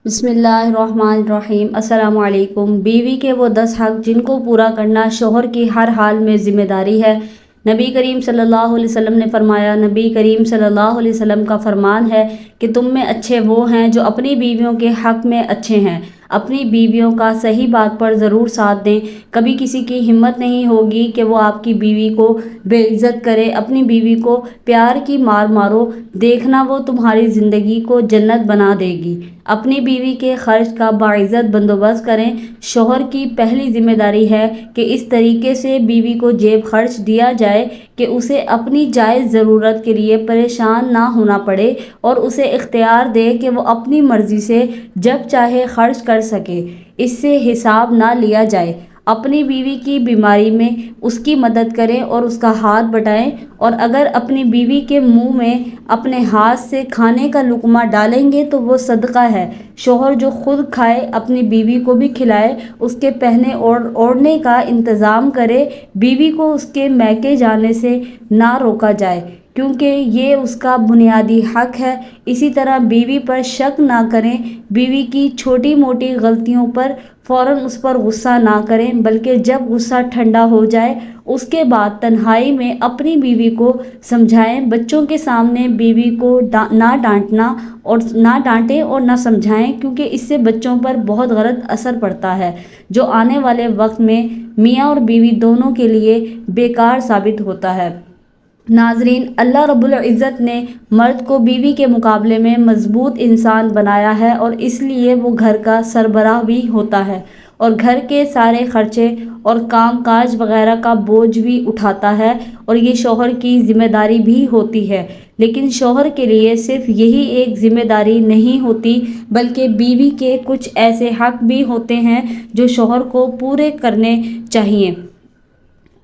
بسم اللہ الرحمن الرحیم۔ السلام علیکم۔ بیوی کے وہ 10 حق جن کو پورا کرنا شوہر کی ہر حال میں ذمہ داری ہے۔ نبی کریم صلی اللہ علیہ وسلم نے فرمایا، نبی کریم صلی اللہ علیہ وسلم کا فرمان ہے کہ تم میں اچھے وہ ہیں جو اپنی بیویوں کے حق میں اچھے ہیں۔ اپنی بیویوں کا صحیح بات پر ضرور ساتھ دیں۔ کبھی کسی کی ہمت نہیں ہوگی کہ وہ آپ کی بیوی کو بے عزت کرے۔ اپنی بیوی کو پیار کی مار مارو، دیکھنا وہ تمہاری زندگی کو جنت بنا دے گی۔ اپنی بیوی کے خرچ کا باعزت بندوبست کریں۔ شوہر کی پہلی ذمہ داری ہے کہ اس طریقے سے بیوی کو جیب خرچ دیا جائے کہ اسے اپنی جائز ضرورت کے لیے پریشان نہ ہونا پڑے، اور اسے اختیار دے کہ وہ اپنی مرضی سے جب چاہے خرچ کر سکے، اس سے حساب نہ لیا جائے۔ اپنی بیوی کی بیماری میں اس کی مدد کریں اور اس کا ہاتھ بٹائیں، اور اگر اپنی بیوی کے منہ میں اپنے ہاتھ سے کھانے کا لقمہ ڈالیں گے تو وہ صدقہ ہے۔ شوہر جو خود کھائے اپنی بیوی کو بھی کھلائے، اس کے پہننے اور اوڑھنے کا انتظام کرے۔ بیوی کو اس کے میکے جانے سے نہ روکا جائے، کیونکہ یہ اس کا بنیادی حق ہے۔ اسی طرح بیوی پر شک نہ کریں۔ بیوی کی چھوٹی موٹی غلطیوں پر فوراً اس پر غصہ نہ کریں، بلکہ جب غصہ ٹھنڈا ہو جائے اس کے بعد تنہائی میں اپنی بیوی کو سمجھائیں۔ بچوں کے سامنے بیوی کو نہ ڈانٹیں اور نہ سمجھائیں، کیونکہ اس سے بچوں پر بہت غلط اثر پڑتا ہے، جو آنے والے وقت میں میاں اور بیوی دونوں کے لیے بیکار ثابت ہوتا ہے۔ ناظرین، اللہ رب العزت نے مرد کو بیوی کے مقابلے میں مضبوط انسان بنایا ہے، اور اس لیے وہ گھر کا سربراہ بھی ہوتا ہے اور گھر کے سارے خرچے اور کام کاج وغیرہ کا بوجھ بھی اٹھاتا ہے، اور یہ شوہر کی ذمہ داری بھی ہوتی ہے۔ لیکن شوہر کے لیے صرف یہی ایک ذمہ داری نہیں ہوتی، بلکہ بیوی کے کچھ ایسے حق بھی ہوتے ہیں جو شوہر کو پورے کرنے چاہیے۔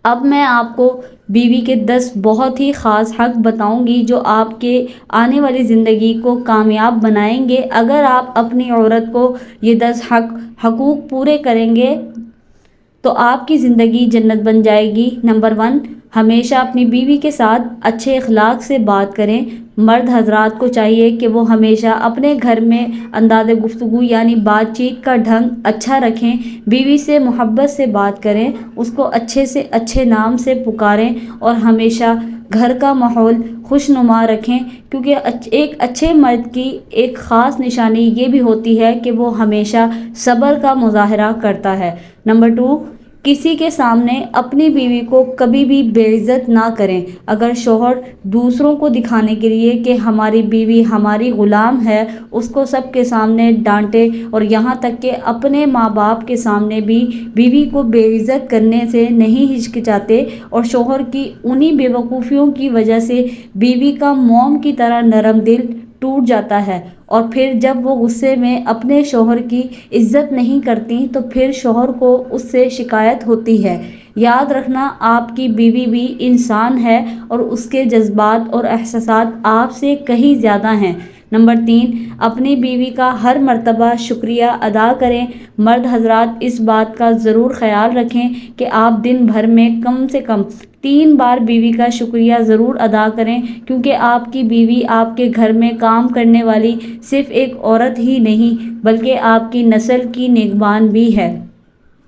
اب میں آپ کو بیوی کے 10 بہت ہی خاص حق بتاؤں گی جو آپ کے آنے والی زندگی کو کامیاب بنائیں گے۔ اگر آپ اپنی عورت کو یہ 10 حقوق پورے کریں گے تو آپ کی زندگی جنت بن جائے گی۔ نمبر 1، ہمیشہ اپنی بیوی کے ساتھ اچھے اخلاق سے بات کریں۔ مرد حضرات کو چاہیے کہ وہ ہمیشہ اپنے گھر میں انداز گفتگو یعنی بات چیت کا ڈھنگ اچھا رکھیں۔ بیوی سے محبت سے بات کریں، اس کو اچھے سے اچھے نام سے پکاریں، اور ہمیشہ گھر کا ماحول خوشنما رکھیں، کیونکہ ایک اچھے مرد کی ایک خاص نشانی یہ بھی ہوتی ہے کہ وہ ہمیشہ صبر کا مظاہرہ کرتا ہے۔ نمبر 2، کسی کے سامنے اپنی بیوی کو کبھی بھی بے عزت نہ کریں۔ اگر شوہر دوسروں کو دکھانے کے لیے کہ ہماری بیوی ہماری غلام ہے، اس کو سب کے سامنے ڈانٹے، اور یہاں تک کہ اپنے ماں باپ کے سامنے بھی بیوی کو بے عزت کرنے سے نہیں ہچکچاتے، اور شوہر کی انہی بے وقوفیوں کی وجہ سے بیوی کا موم کی طرح نرم دل ٹوٹ جاتا ہے، اور پھر جب وہ غصے میں اپنے شوہر کی عزت نہیں کرتی تو پھر شوہر کو اس سے شکایت ہوتی ہے۔ یاد رکھنا، آپ کی بیوی بھی انسان ہے اور اس کے جذبات اور احساسات آپ سے کہیں زیادہ ہیں۔ نمبر 3، اپنی بیوی کا ہر مرتبہ شکریہ ادا کریں۔ مرد حضرات اس بات کا ضرور خیال رکھیں کہ آپ دن بھر میں کم سے کم 3 بار بیوی کا شکریہ ضرور ادا کریں، کیونکہ آپ کی بیوی آپ کے گھر میں کام کرنے والی صرف ایک عورت ہی نہیں بلکہ آپ کی نسل کی نگہبان بھی ہے،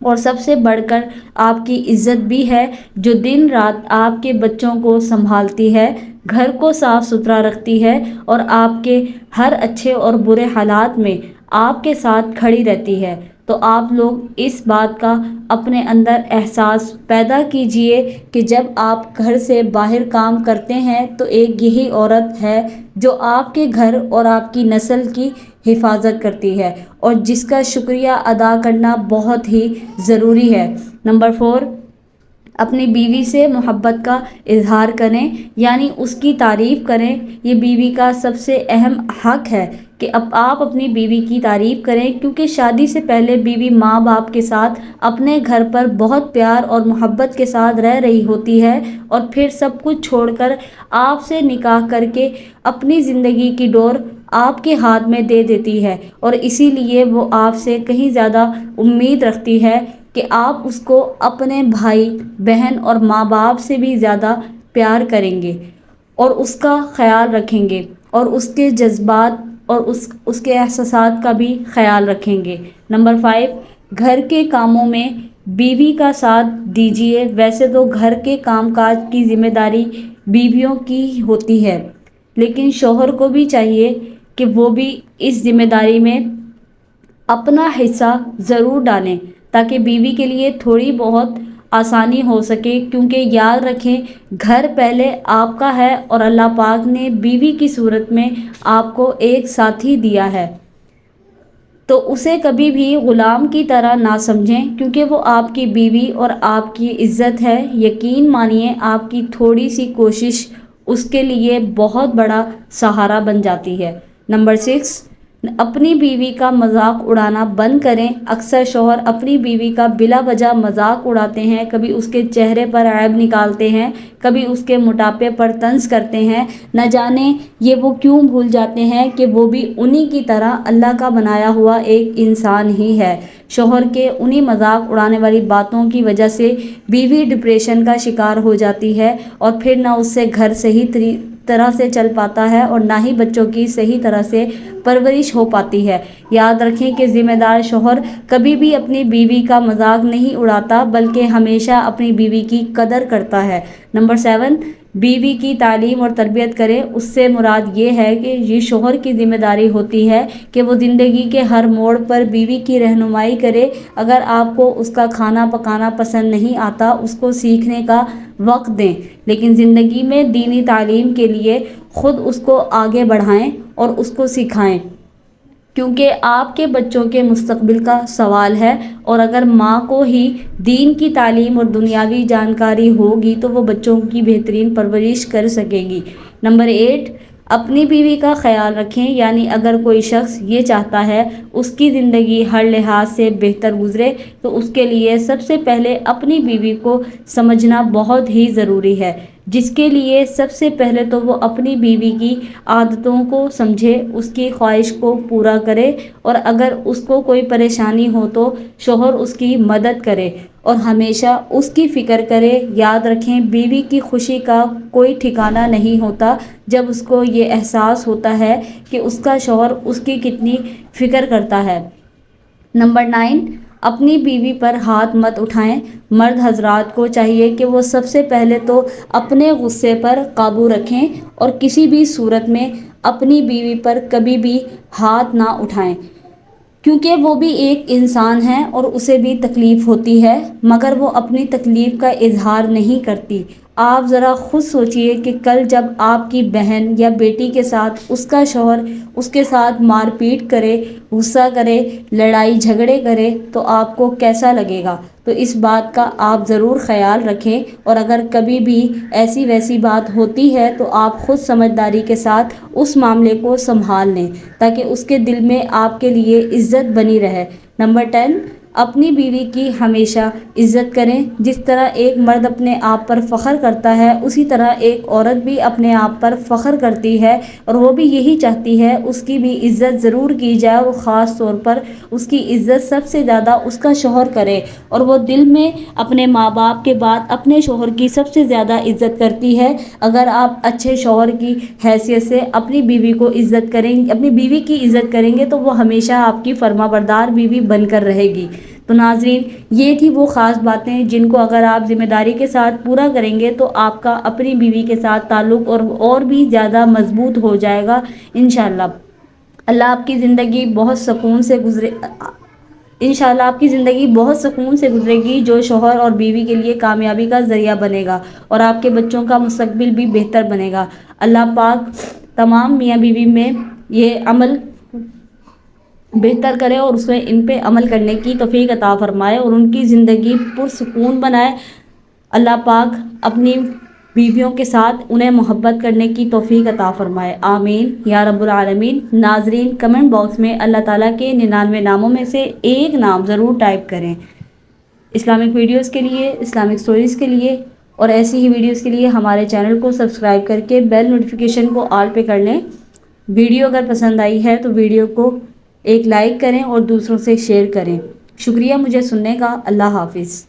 اور سب سے بڑھ کر آپ کی عزت بھی ہے، جو دن رات آپ کے بچوں کو سنبھالتی ہے، گھر کو صاف ستھرا رکھتی ہے، اور آپ کے ہر اچھے اور برے حالات میں آپ کے ساتھ کھڑی رہتی ہے۔ تو آپ لوگ اس بات کا اپنے اندر احساس پیدا کیجئے کہ جب آپ گھر سے باہر کام کرتے ہیں تو ایک یہی عورت ہے جو آپ کے گھر اور آپ کی نسل کی حفاظت کرتی ہے، اور جس کا شکریہ ادا کرنا بہت ہی ضروری ہے۔ نمبر 4، اپنی بیوی سے محبت کا اظہار کریں، یعنی اس کی تعریف کریں۔ یہ بیوی کا سب سے اہم حق ہے کہ آپ اپنی بیوی کی تعریف کریں، کیونکہ شادی سے پہلے بیوی ماں باپ کے ساتھ اپنے گھر پر بہت پیار اور محبت کے ساتھ رہ رہی ہوتی ہے، اور پھر سب کچھ چھوڑ کر آپ سے نکاح کر کے اپنی زندگی کی ڈور آپ کے ہاتھ میں دے دیتی ہے، اور اسی لیے وہ آپ سے کہیں زیادہ امید رکھتی ہے کہ آپ اس کو اپنے بھائی بہن اور ماں باپ سے بھی زیادہ پیار کریں گے، اور اس کا خیال رکھیں گے، اور اس کے جذبات اور اس کے احساسات کا بھی خیال رکھیں گے۔ نمبر 5، گھر کے کاموں میں بیوی کا ساتھ دیجیے۔ ویسے تو گھر کے کام کاج کی ذمہ داری بیویوں کی ہوتی ہے، لیکن شوہر کو بھی چاہیے کہ وہ بھی اس ذمہ داری میں اپنا حصہ ضرور ڈالیں، تاکہ بیوی کے لیے تھوڑی بہت آسانی ہو سکے، کیونکہ یاد رکھیں گھر پہلے آپ کا ہے اور اللہ پاک نے بیوی کی صورت میں آپ کو ایک ساتھی دیا ہے، تو اسے کبھی بھی غلام کی طرح نہ سمجھیں، کیونکہ وہ آپ کی بیوی اور آپ کی عزت ہے۔ یقین مانیے آپ کی تھوڑی سی کوشش اس کے لیے بہت بڑا سہارا بن جاتی ہے۔ نمبر 6، اپنی بیوی کا مذاق اڑانا بند کریں۔ اکثر شوہر اپنی بیوی کا بلا وجہ مذاق اڑاتے ہیں، کبھی اس کے چہرے پر عیب نکالتے ہیں، کبھی اس کے موٹاپے پر طنز کرتے ہیں۔ نہ جانے یہ وہ کیوں بھول جاتے ہیں کہ وہ بھی انہی کی طرح اللہ کا بنایا ہوا ایک انسان ہی ہے۔ شوہر کے انہی مذاق اڑانے والی باتوں کی وجہ سے بیوی ڈپریشن کا شکار ہو جاتی ہے، اور پھر نہ اس سے گھر صحیح طرح سے چل پاتا ہے اور نہ ہی بچوں کی صحیح طرح سے پرورش ہو پاتی ہے۔ یاد رکھیں کہ ذمہ دار شوہر کبھی بھی اپنی بیوی کا مذاق نہیں اڑاتا، بلکہ ہمیشہ اپنی بیوی کی قدر کرتا ہے۔ نمبر 7، بیوی کی تعلیم اور تربیت کریں۔ اس سے مراد یہ ہے کہ یہ شوہر کی ذمہ داری ہوتی ہے کہ وہ زندگی کے ہر موڑ پر بیوی کی رہنمائی کرے۔ اگر آپ کو اس کا کھانا پکانا پسند نہیں آتا، اس کو سیکھنے کا وقت دیں، لیکن زندگی میں دینی تعلیم کے لیے خود اس کو آگے بڑھائیں اور اس کو سکھائیں، کیونکہ آپ کے بچوں کے مستقبل کا سوال ہے، اور اگر ماں کو ہی دین کی تعلیم اور دنیاوی جانکاری ہوگی تو وہ بچوں کی بہترین پرورش کر سکے گی۔ نمبر 8، اپنی بیوی کا خیال رکھیں، یعنی اگر کوئی شخص یہ چاہتا ہے اس کی زندگی ہر لحاظ سے بہتر گزرے تو اس کے لیے سب سے پہلے اپنی بیوی کو سمجھنا بہت ہی ضروری ہے، جس کے لیے سب سے پہلے تو وہ اپنی بیوی کی عادتوں کو سمجھے، اس کی خواہش کو پورا کرے، اور اگر اس کو کوئی پریشانی ہو تو شوہر اس کی مدد کرے اور ہمیشہ اس کی فکر کرے۔ یاد رکھیں بیوی کی خوشی کا کوئی ٹھکانہ نہیں ہوتا جب اس کو یہ احساس ہوتا ہے کہ اس کا شوہر اس کی کتنی فکر کرتا ہے۔ نمبر 9، اپنی بیوی پر ہاتھ مت اٹھائیں۔ مرد حضرات کو چاہیے کہ وہ سب سے پہلے تو اپنے غصے پر قابو رکھیں اور کسی بھی صورت میں اپنی بیوی پر کبھی بھی ہاتھ نہ اٹھائیں، کیونکہ وہ بھی ایک انسان ہے اور اسے بھی تکلیف ہوتی ہے، مگر وہ اپنی تکلیف کا اظہار نہیں کرتی۔ آپ ذرا خود سوچئے کہ کل جب آپ کی بہن یا بیٹی کے ساتھ اس کا شوہر اس کے ساتھ مار پیٹ کرے، غصہ کرے، لڑائی جھگڑے کرے تو آپ کو کیسا لگے گا؟ تو اس بات کا آپ ضرور خیال رکھیں، اور اگر کبھی بھی ایسی ویسی بات ہوتی ہے تو آپ خود سمجھداری کے ساتھ اس معاملے کو سنبھال لیں، تاکہ اس کے دل میں آپ کے لیے عزت بنی رہے۔ نمبر 10، اپنی بیوی کی ہمیشہ عزت کریں۔ جس طرح ایک مرد اپنے آپ پر فخر کرتا ہے، اسی طرح ایک عورت بھی اپنے آپ پر فخر کرتی ہے، اور وہ بھی یہی چاہتی ہے اس کی بھی عزت ضرور کی جائے، اور خاص طور پر اس کی عزت سب سے زیادہ اس کا شوہر کرے، اور وہ دل میں اپنے ماں باپ کے بعد اپنے شوہر کی سب سے زیادہ عزت کرتی ہے۔ اگر آپ اچھے شوہر کی حیثیت سے اپنی بیوی کو عزت کریں، اپنی بیوی کی عزت کریں گے تو وہ ہمیشہ آپ کی فرما بردار بیوی بن کر رہے گی۔ تو ناظرین، یہ تھی وہ خاص باتیں جن کو اگر آپ ذمہ داری کے ساتھ پورا کریں گے تو آپ کا اپنی بیوی کے ساتھ تعلق اور بھی زیادہ مضبوط ہو جائے گا انشاءاللہ۔ اللہ آپ کی زندگی بہت سکون سے گزرے انشاءاللہ آپ کی زندگی بہت سکون سے گزرے گی، جو شوہر اور بیوی کے لیے کامیابی کا ذریعہ بنے گا، اور آپ کے بچوں کا مستقبل بھی بہتر بنے گا۔ اللہ پاک تمام میاں بیوی میں یہ عمل بہتر کرے اور اس میں ان پہ عمل کرنے کی توفیق عطا فرمائے اور ان کی زندگی پرسکون بنائے۔ اللہ پاک اپنی بیویوں کے ساتھ انہیں محبت کرنے کی توفیق عطا فرمائے، آمین یا رب العالمین۔ ناظرین، کمنٹ باکس میں اللہ تعالیٰ کے 99 ناموں میں سے ایک نام ضرور ٹائپ کریں۔ اسلامک ویڈیوز کے لیے، اسلامک سٹوریز کے لیے اور ایسی ہی ویڈیوز کے لیے ہمارے چینل کو سبسکرائب کر کے بیل نوٹیفیکیشن کو آل پہ کر لیں۔ ویڈیو اگر پسند آئی ہے تو ویڈیو کو ایک لائک کریں اور دوسروں سے شیئر کریں۔ شکریہ مجھے سننے کا۔ اللہ حافظ۔